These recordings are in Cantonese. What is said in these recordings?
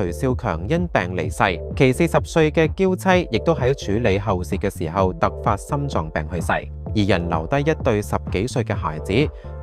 徐少強因病離世，其40歲嘅嬌妻亦都喺處理後事嘅時候突發心臟病去世。二人留低一對10幾歲嘅孩子，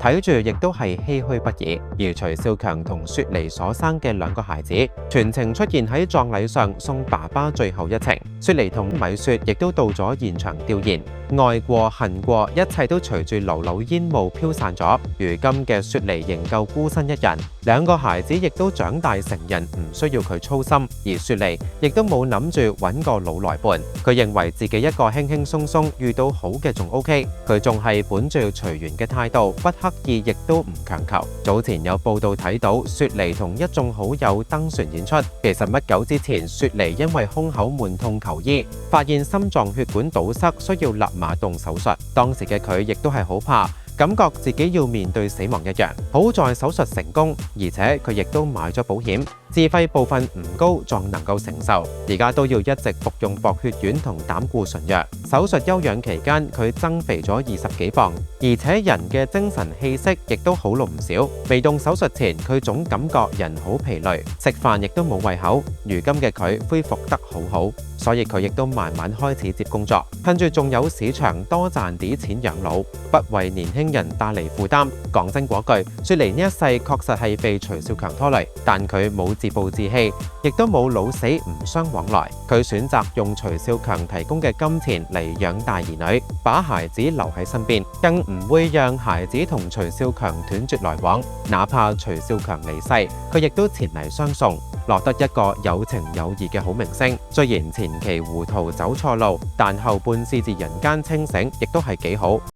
睇住亦都係唏噓不已。而徐少強同雪梨所生嘅2個孩子，全程出現喺葬禮上送爸爸最後一程。雪梨同米雪亦都到咗現場吊唁，愛過恨過，一切都隨住縷縷煙霧飄散咗。如今嘅雪梨仍舊孤身一人，2個孩子亦都長大成人，唔需要佢操心。而雪梨亦都冇諗住揾個老來伴，佢認為自己一個輕輕鬆鬆遇到好嘅仲 OK。佢仲係本住隨緣嘅態度，不刻意亦都唔強求。早前有報道睇到雪梨同一眾好友登船演出，其實不久之前雪梨因為胸口悶痛求醫，發現心臟血管堵塞，需要立馬動手術。當時嘅佢亦都係好怕，感覺自己要面對死亡一樣。好在手術成功，而且佢亦都買咗保險，自費部分唔高，仲能夠承受。而家都要一直服用薄血丸同膽固醇藥。手術休養期間，佢增肥咗20幾磅，而且人嘅精神氣息亦都好咗唔少。未動手術前，佢總感覺人好疲累，食飯亦都冇胃口。如今嘅佢恢復得好好，所以佢亦都慢慢開始接工作，趁住仲有市場，多賺啲錢養老，不為年輕人帶嚟負擔。講真嗰句，雪梨呢一世確實係被徐少強拖累，但佢冇自暴自棄，亦都冇老死唔相往來。佢選擇用徐少強提供嘅金錢嚟養大兒女，把孩子留喺身邊，更唔會讓孩子同徐少強斷絕來往。哪怕徐少強離世，佢亦都前嚟相送，落得一個有情有義嘅好明星。雖然前期糊塗走錯路，但後半試至人間清醒，亦都係幾好。